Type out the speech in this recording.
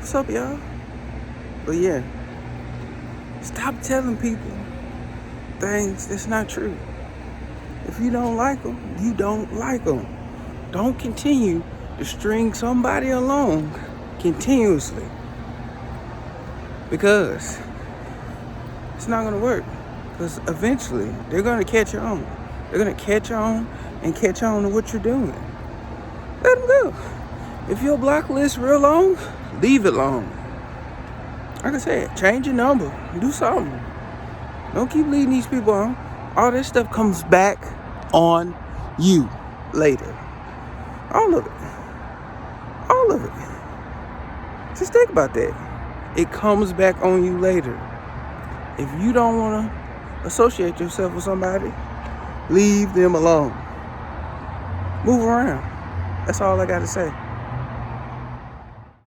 What's up, y'all? But yeah, stop telling people things that's not true. If you don't like them, you don't like them. Don't continue to string somebody along continuously, because it's not going to work. Because eventually they're going to catch on. They're going to catch on and catch on to what you're doing. Let them go. If your block list real long, leave it long. Like I said, change your number. Do something. Don't keep leading these people on. All this stuff comes back on you later. All of it. All of it. Just think about that. It comes back on you later. If you don't want to associate yourself with somebody, leave them alone. Move around. That's all I got to say.